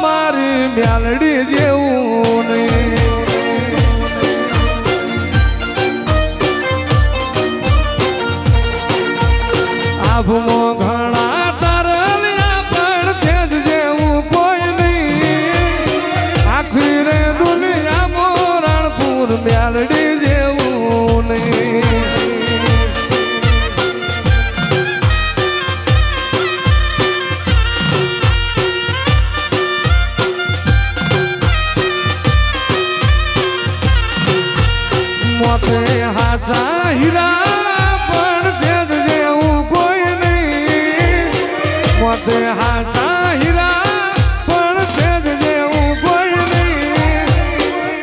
મારી મ્યાલડી જેવું નહીં આભમો ઘણા તરલ્યા પણ તેજ જેવું કોઈ નહીં આખી રે દુનિયામાં રણપુર મ્યાલડી જેવું નહીં મોતે હાચા હીરા પણ તેજ જેવું કોઈ નહીં મોતે હાચા હીરા પણ તેજ જેવું કોઈ નહીં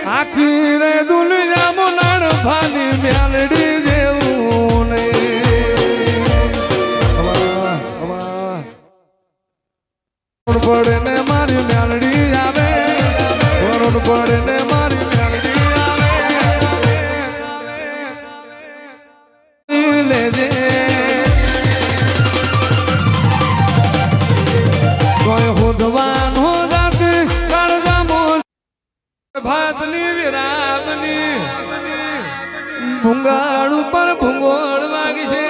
આખી રે દુનિયામાં નાણ ભાની મ્યાલડી જેવું નહીં પડે ને મારી મ્યાલડી આવે પડે ને મારી ભાતની વિરામની ભૂંગાળ ઉપર ભૂંગોળ વાગી છે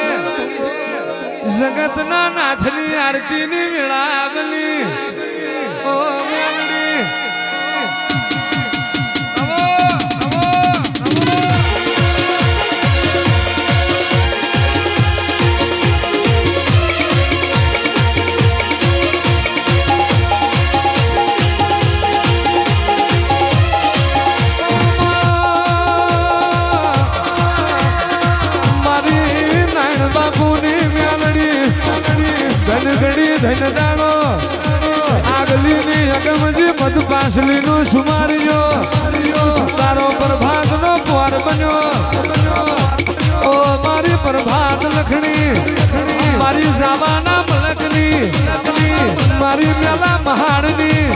જગતના નાથની આરતીની વિરામની ઓ મેલડી ધન દાણો આગલી ની અગમજી મધ પાસલી નું સુમારીજો તારો પ્રભાત નો પોર બન્યો ઓ મારી પ્રભાત લખણી મારી જાવાના મલકની મારી મેલા મહાણની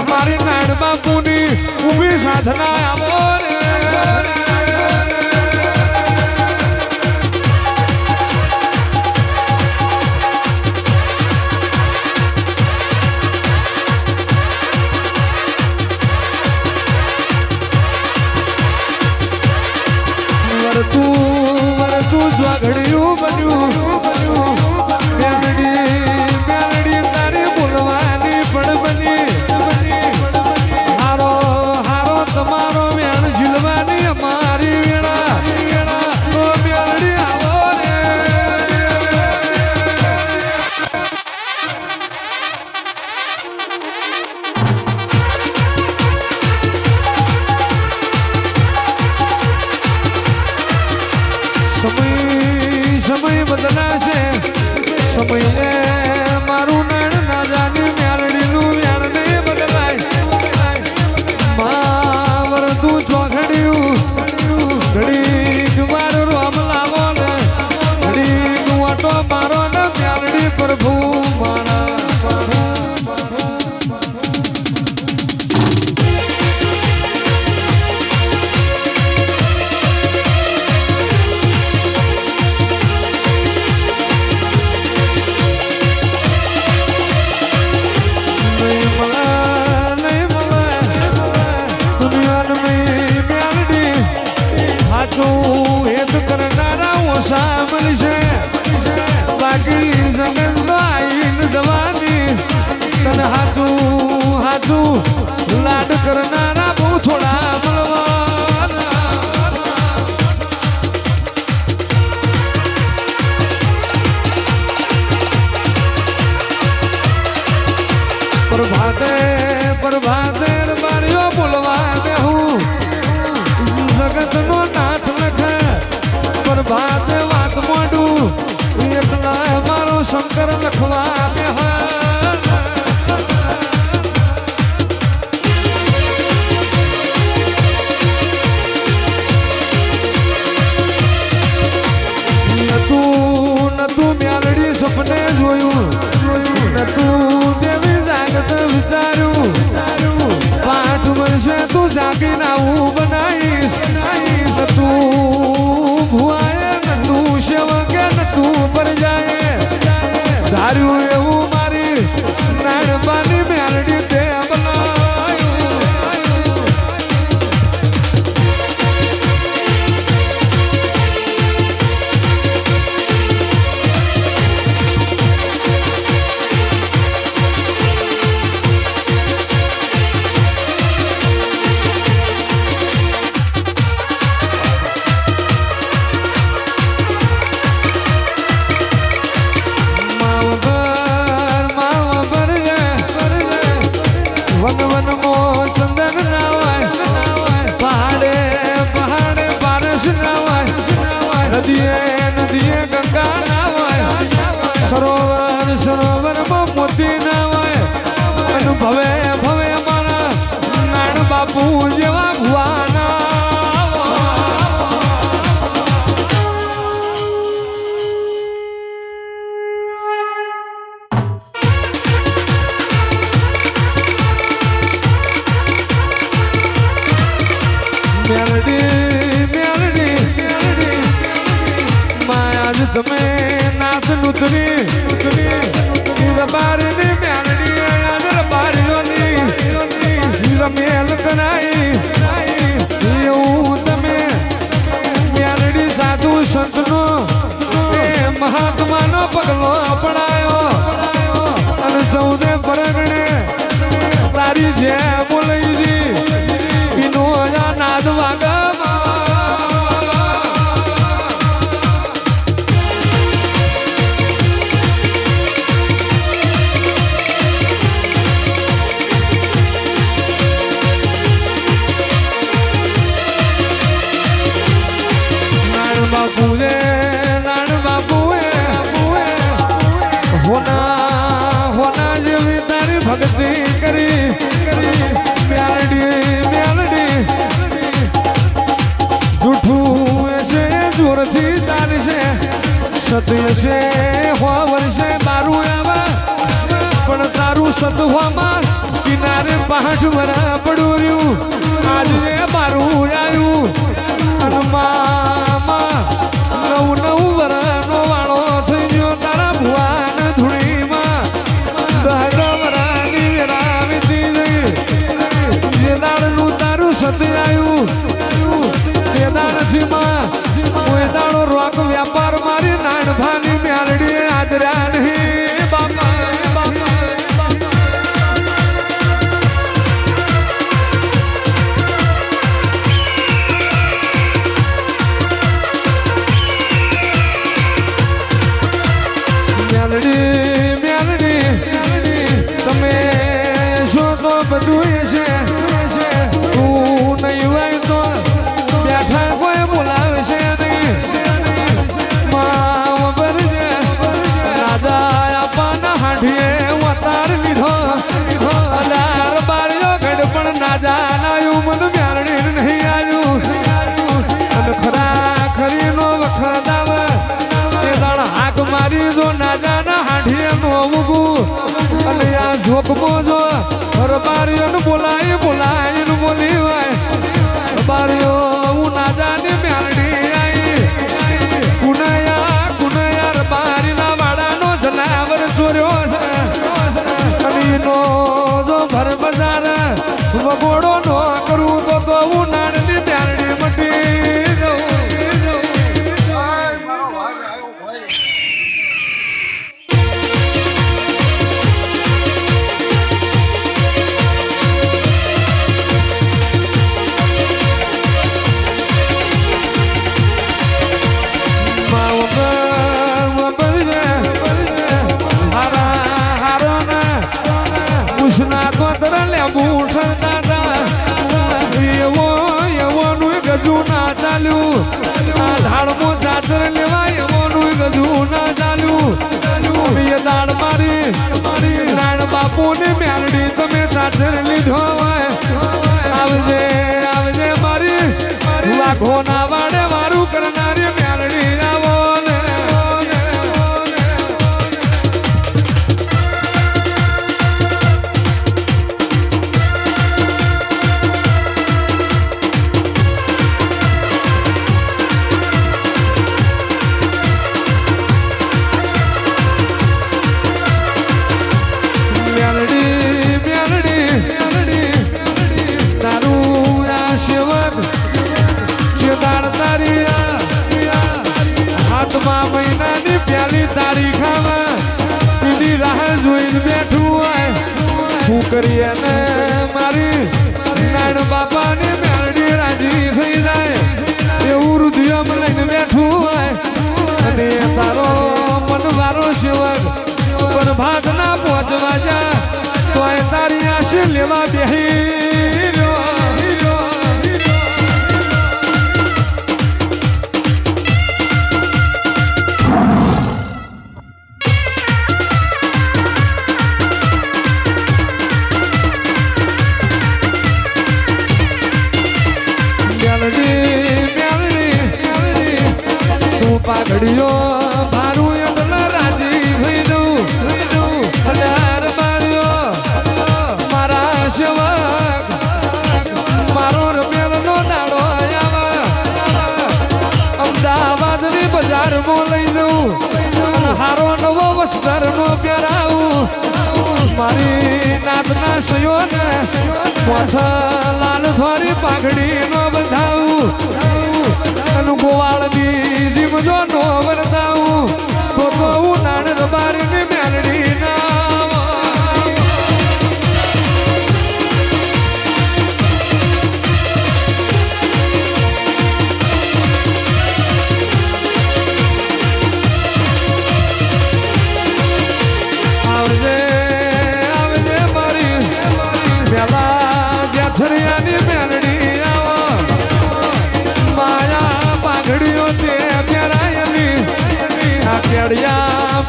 મારી નાયણ બાપુની ઉભી સાધના આવો તું સ્વાગડ્યું બન્યું મેલડી તારી બોલવાની પણ બની હારો હારો તમારો વેણ ઝીલવાની અમારી વેળા મેલડી આવો સમય બદલાશે સમયે મારું નણ ના જાની મ્યાલડીનું વ્યાણ નહીં બદલાય માવર તું ચોઘડ્યું ઘડીક મારું રોમ લાવો ને ઘડીક વાટો મારો ને મ્યાલડી પ્રભુ મારા હેત કરનારા ઓછા મળશે બાકી જગત આઈન જવાની તને હાચું હાચું લાડ કરનારા બહુ થોડા મળવાના પ્રભાતે પ્રભાતે બારીઓ બોલવા દેવું જગતનો નાથ લખે પ્રભાતે વાત મોડું એટલા મારો શંકર લખવા નતું મ્યાલડી સપને જોયું નતું દેવી જાગત વિચાર્યું પાઠ વર્ષે તું જાગીને આવું બનાવીશ તું ભુવાય તું સેવકે તું પર જાય ધાર્યું આજ તમે નાથ નુતરી રબારી મેલડી આજ રબારીઓની રમેલ કરાઈ એવું તમે મેલડી સાધુ સંતનો મહાત્માનો પગલો અપનાયો અને સૌને પરગણે તારી જે બોલાઈ એનો નાદ વાગા ભક્તિ કરી મેલડી જૂઠું છે જોરથી ચાલશે સત્ય છે હો વર્ષે બારું આવા પણ તારું સતવામાં કિનારે 5 વરા પડ્યું રહ્યું આજે બારું આવ્યું અને મામા 9 વરાનો વાળો થઈ ગયો તારા ભુવાન ધૂળીમાં સત્ય આવ્યું તે દાડથી માં કોઈ દાડો રોક વ્યાપાર મારી નાનભાની મેલડી આદર્યા નહીં બાપા મેલડી તમે શું તો બધું છે ઝોકમાં જો રબારીઓને બોલાય બોલી હોય રબારીઓ હું ના જાને મેલડી આવી કુનૈયા રબારીના વાડાનો જનાવર ચોર્યો છે અને એનો જો ભર બજાર વગોડો ન કરું તો હું નાનની મેલડી મટી બાપુની મેલડી તમે સાચર લીધો હોય આવજે મારી લાખો ના વાડે મારું કરનારી મેલડી આવો મહિનાની પહેલી તારીખમાં એની રાહ જોઈને બેઠું હોય શું કરીએ ને મારી નાણ બાપાની મેલડી રાજી થઈ જાય એવું રુધિયમ લઈને બેઠું હોય અને તારો મનવારો સેવક પર ભાગના પહોંચવા જા તો તારી આશી લેવા બેહી પાઘડીઓ મારું એટલે રાજી થઈ જવું હજાર માર્યો મારા સેવક મારો રમેલનો દાડો આવ્યો હારો નવો વસ્ત્ર નો પહેરાવું મારી નાતના સયોને માથા લાલ થોરી પાઘડી નો બંધાવું અને ગોવાળની જીમજો નો વર્તાવું તો હું નાણ રબારીની મેલડી ના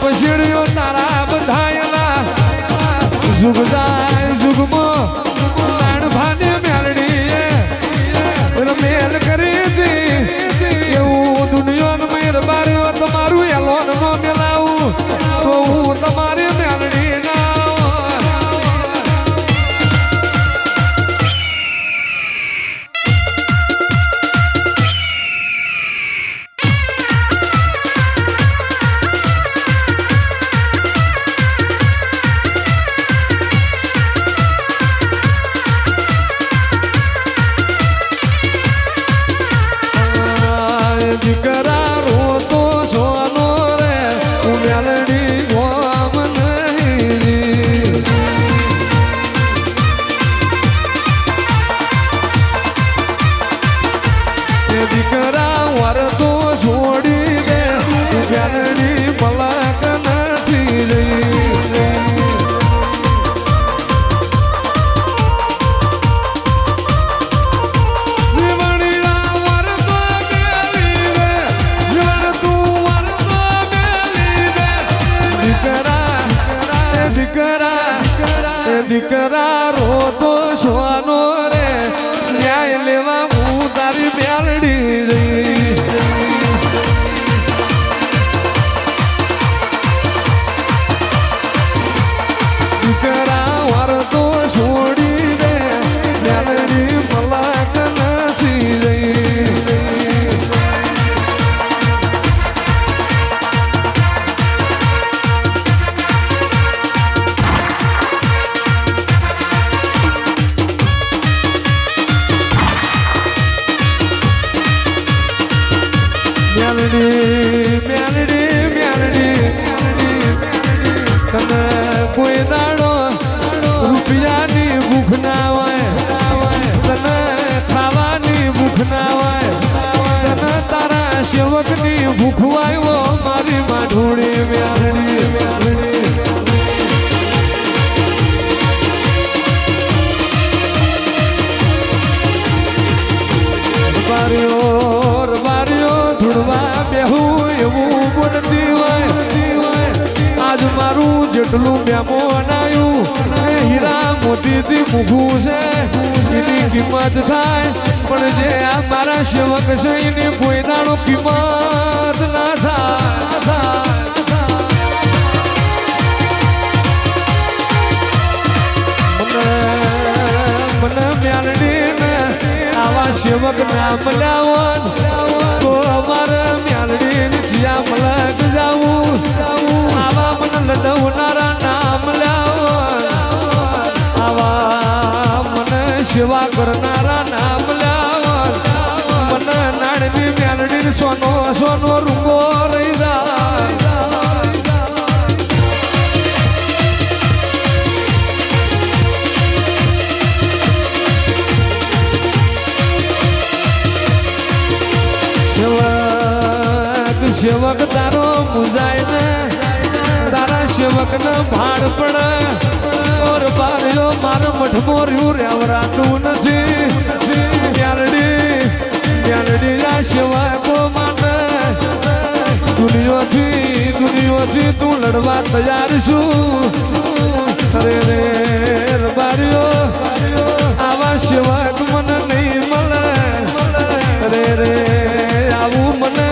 પછીડ્યો તારા બંધાયેલા જુગ જાય જુગમાં નાણ ભાને મેલડી મેલ કરી હતી એવું દુનિયાનું મેર બાર્યો તમારું એલોન માં મેલાવું તો હું તમારી મેલડી ના દીકરા રોતો સોનો રે ન્યાય લેવા હું તારી મેલડી રહીશ દીકરા વરતો છોડી દે મેલડી મલાક નથી રહી મેલડી મેલડી તને કોઈ દાડો રૂપિયાની ભૂખ ના હોય તને ખાવાની ભૂખ ના હોય તને તારા સેવકની ભૂખ આવ્યો મારી માઢોળી મેલડી મેલડી આજ મારું જેટલું મેમોન આવ્યું હીરા મોતીથી મૂકવું છે એની કિંમત થાય પણ જે આ મારા સેવક છે એની કોઈ દાડો કિંમત ના થાય મને મેલડી આવા સેવક ના મળ્યા તો અમારે મેલડી જ્યાં મલક જાવું આવા મને લડવનારા નામ લાવો આવા મને સેવા કરનારા નામ લાવો મને નાણની મેલડી સોનો સોનો રૂંગો રહી જાય સેવક તારો મુજાય ને તારા સેવક ને ભાડ પડે ઓર બારીઓ મારો મઠમો રહ્યું રેવરાતું નથી મેલડી આ સેવકો માટે દુનિયોથી તું લડવા તૈયાર છું અરે રે બારીઓ આવા સેવક મને નહીં મળે અરે રે આવું મને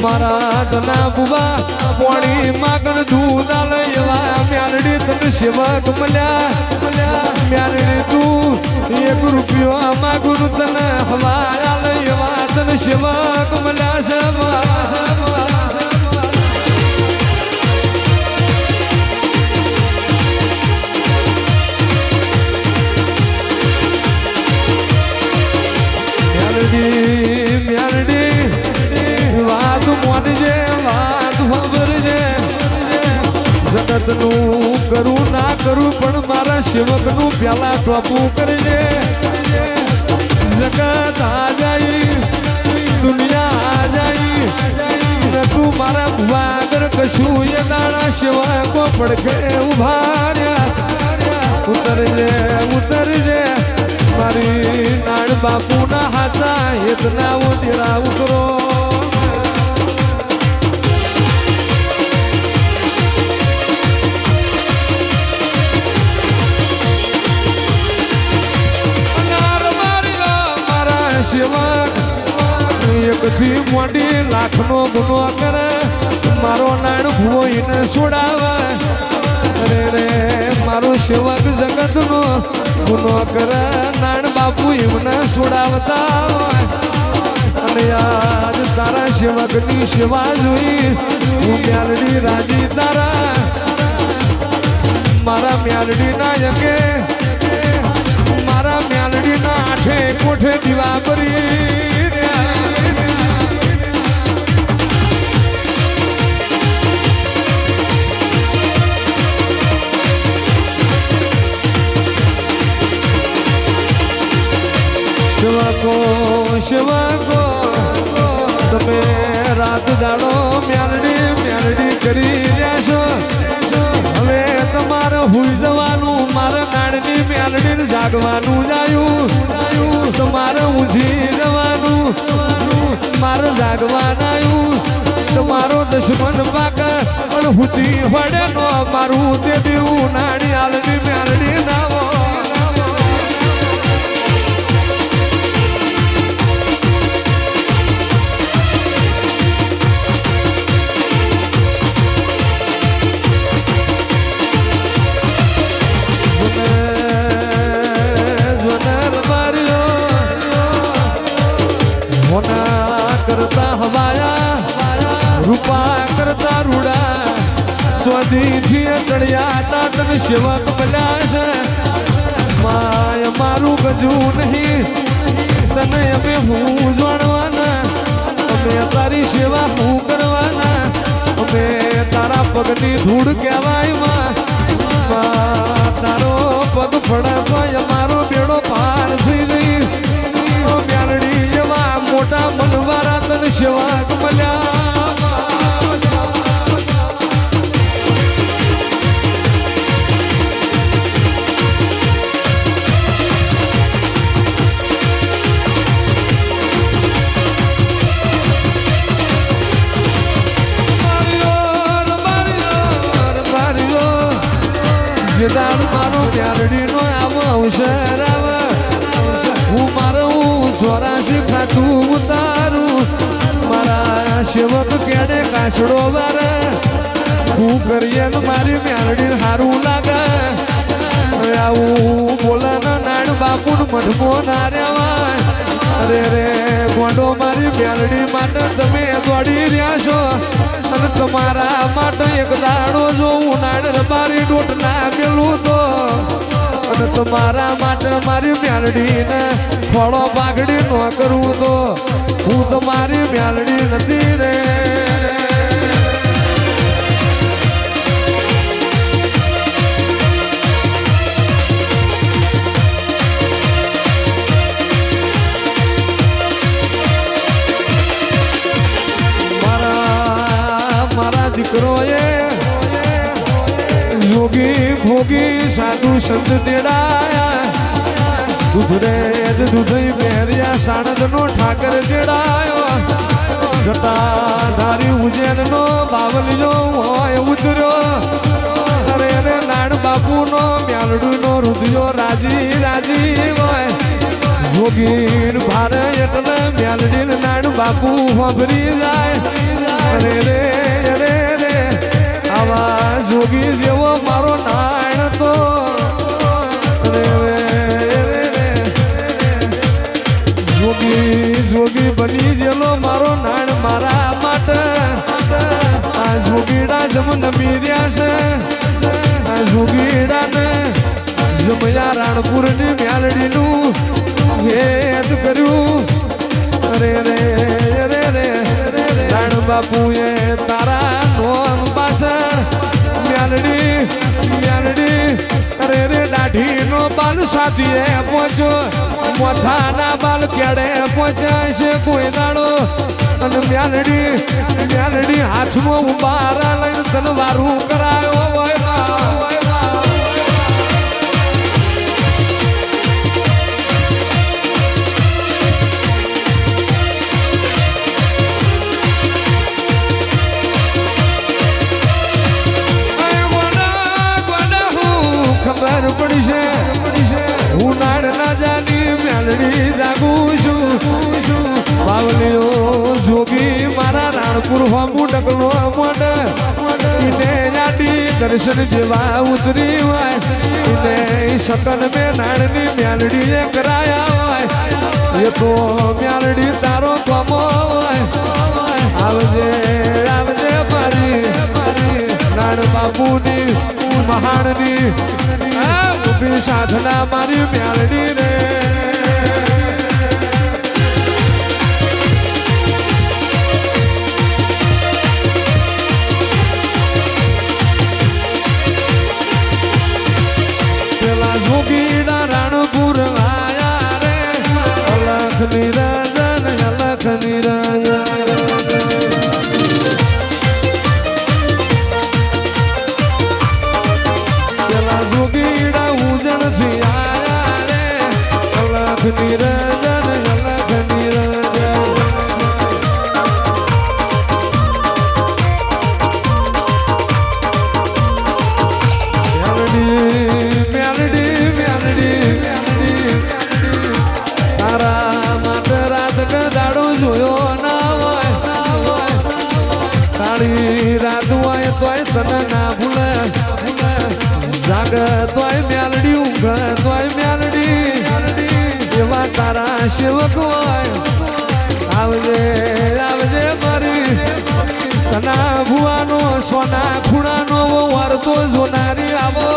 મારા ધના બુબા પોણી માગણ દૂધ આલે એવા મેલડી તને સેવક મળ્યા મેલડી તું એક રૂપિયો માગું તને હવા આલે એવા તને સેવક મળ્યા જગતનું કરું ના કરું પણ મારા સેવકનું પેલા ટોપું કરજે જગત આ જાય દુનિયા આ જાય તું મારા ભુવા આગળ કશું એ દાડા સેવકો પડખે ઉભા રહ્યા ઉતરજે મારી નાણ બાપુના હાથા હેતના ઉતરા ઉતરો એકથી મોટી લાખનો ગુનો કરે મારો નાણ ભૂવો એને છોડાવે અરે રે મારો સેવક જગતનો ગુનો કરે નાણ બાપુ એમને છોડાવતા અને યાદ તારા સેવકની સેવા જોઈ હું મ્યાલડી રાજી તારા મારા મ્યાલડી ના યકે મારા મ્યાલડી ના આઠે કોઠે દીવા કરી શિવાકો તમે રાત દાડો મ્યાલડી કરી રહ્યા છો હવે તમારે હુઈ જવાનું મારા નાડની મ્યાલડી જાગવાનું જાયું તમારે ઊંઘી જવાનું મારે જાગવાનું તમારો દુશ્મન પાક પણ હુતી વડે નો મારું તે દેવું નાડી આલની મ્યાલડી નાવો કરતા હવાયા રૂપા કરતા રૂડા સ્વધીથી ચડિયાતા તને સેવક બન્યા છે માય મારું ગજું નહીં તને અમે હું જાણવાના અમે તારી સેવા હું કરવાના અમે તારા પગની ધૂળ કહેવાય તારો પગ પડે તો અમારો બેડો પાર થઈ ગઈ મ્યાલડી એવા મોટા મનવારા તને સેવક મળ્યા મારો મ્યાલડીનો આવો અવસર આવે હું મારું 84 ખાતું ઉતારું મારા સેવક કેડે કાસડો વારે હું કરીએ મારી મ્યાલડી સારું લાગે આવું બોલે નાણ બાપુ મઢમો ના રેવાય અરે રે ગોંડો મારી મ્યાલડી માટે તમે દોડી રહ્યા છો અને તમારા માટે એક દાડો જો ઉનાળ રબારી ડોટ ના પેલું તો અને તમારા માટે મારી મ્યાલડીને ફળો બાગડી ન કરું તો હું તમારી મ્યાલડી નથી રે મારા દીકરોએ જોગી ભોગી સાધુ સંત તેડાયા દૂધરે જ દૂધઈ પહેર્યા સાણંદનો ઠાકર તેડાયો જટા ધારી ઉજેનનો બાવલિયો હોય ઉતર્યો અરે રે નાણ બાપુનો મ્યાલડીનો રુધિયો રાજી હોય જોગીર ભારે એટલે મ્યાલડી નાણ બાપુ હોભરી જાય અરે રે આવા જોગી જેવો મારો નાણ તો જોગી બની ગયેલો મારો નાણ મારા માટે આ જોગીડા જમ નમી રહ્યા છે આ જોગીડાને જમયા રાણપુરની મ્યાલડીનું ભેદ કર્યું અરે રે રાણ બાપુએ તારા નોમ પાછળ મ્યાલડી અરે રે દાઢીનો બાલ સાથીએ પહોંચો મોથાના બાલ કેડે પહોંચ્યા છે કોઈ દાડો અને મ્યાલડી હાથમાં ઉબારા લઈને તલવારું કરાયો હોય ખબર પડી છે હું નાડ ના જાની મ્યાલડી જાગું છું બાવલીઓ જોગી મારા રાણપુર હોમું ડગલો મોડ ઇને યાદી દર્શન જેવા ઉતરી હોય ઇને શકન મેં નાડની મ્યાલડીએ કરાયા હોય એ તો મ્યાલડી તારો કોમો હોય આવજે મારી નાડ બાપુની મહાણની ઉભી સાધના મારી મ્યાલડી રે પેલા જોગીના રાણપુર આયા રે અલખ નિરંજન જોગીડા ઉજણ થી આયા રે અલખ નિરંજન મ્યાલડી તારા માથે રાત ને દાડો જોયો ના હોય તારી રાત હોય તોય તને ના ભૂલે જાગ તોય મ્યાલડી ઊંઘ તોય મ્યાલડી એવા તારા સેવક હોય આવજે મારી તના ભુવાનો સોના ખૂણાનો વારતો જોનારી આવો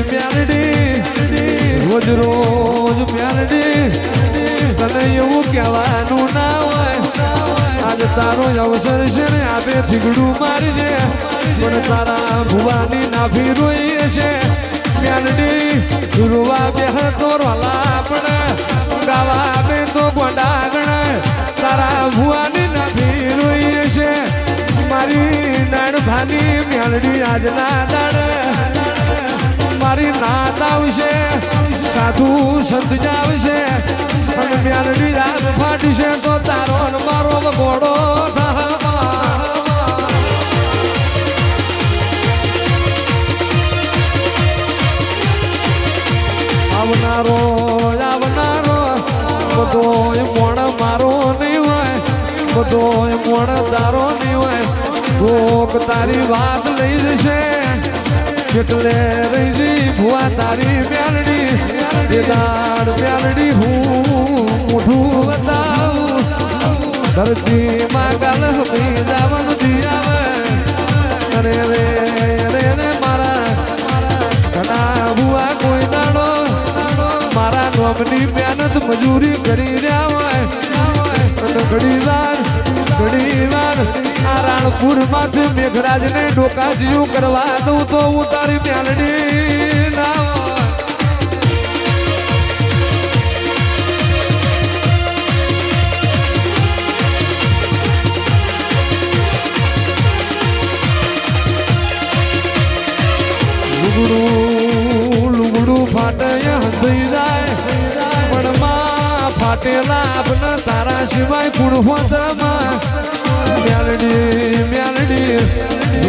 મ્યાલડી રોજ મ્યાલડી તને એવું કહેવાનું ના હોય આજે તારો અવસર છે ને આપે થીગડું મારી દે પણ તારા ભુવાની નાભી રોઈ છે મ્યાલડી રૂવા બેહ તો રોલા આપણે ગાવા આપે તો ગોડા ગણે તારા ભુવાની નાભી રોઈ છે મારી નાડ ભાની મ્યાલડી આજના દાડે મારી નાત આવશે સાધુ સંત જાવશે અને મ્યાલડી રાત ફાટી છે તો તારો મારો ઘોડો આવનારો બધો મોણ મારો નહીં હોય બધો મોણ તારો નહીં હોય ભોગ તારી વાત લઈ જશે કેટલે રહી ભુવા તારી મ્યાલડી દાડ મ્યાલડી હું મોઢું બતાવું ધરતી માં ગાલ હમી જવાનું દિયાવે અરે રે મારા ઘણા ભુવા કોઈ દાડો મારા નોમની મહેનત મજૂરી કરી રહ્યા હોય ઘડી વાર આ રાણપુર માંથી મેઘરાજ ને ડોકા જીવ કરવા દઉં તો હું તારી મ્યાલડી ના લુગડું ફાટે હંધી જાય પણ માં ફાટેલા આપને તારા સિવાય પૂર્વતમાં મ્યાલડી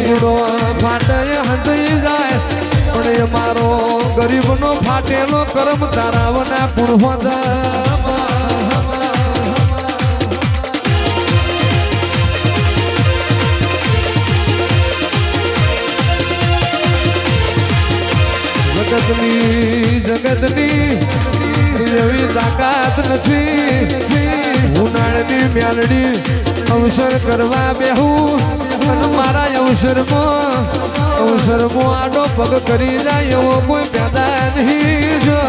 લુગડો ફાટે હંધી જાય પણ એ મારો ગરીબનો ફાટેલો કર્મ તારાવના પૂર્વતમાં જગતની એવી તાકાત નથી ઉનાળની મ્યાલડી અવસર કરવા બેહું અને મારા અવસરમાં આડો પગ કરી જાય એવો કોઈ પેદા નહીં જો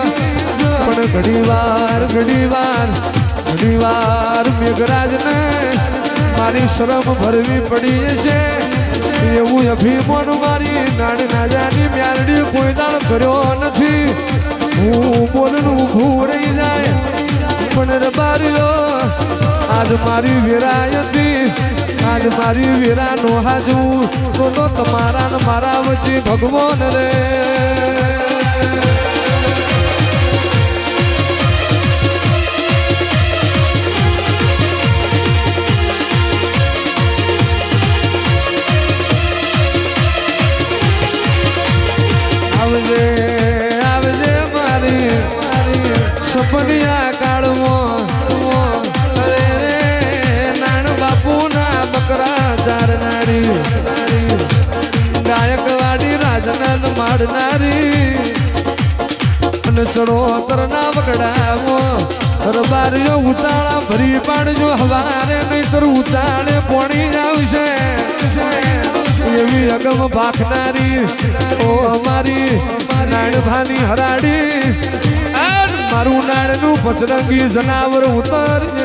પણ ઘણી વાર મેઘરાજને મારી શરમ ભરવી પડી છે એવું અભિમાન મારી નાની નાજાની મ્યારડી કોઈ દાળ કર્યો નથી હું બોલનું ઊભું રહી જાય પણ રબારીઓ આજ મારી વેરાય હતી આજ મારી વેરાનો હાજુ તો તમારા ને મારા વચ્ચે ભગવાન રે આવજે મારી સપનિયા કાળમાં નાણ બાપુના બકરા ચારનારી ગાયકવાડી રાજનંદ માડનારી અને ચડોતરના વગડામાં રબારીઓ ઉચાળા ભરી પાડજો હવારે નહીતર ઉચાળે પોણી આવશે એવી અગમ ભાખનારી ઓ અમારી નાણ ભાની હરાડી મારું નાણનું પચરંગી જનાવર ઉતર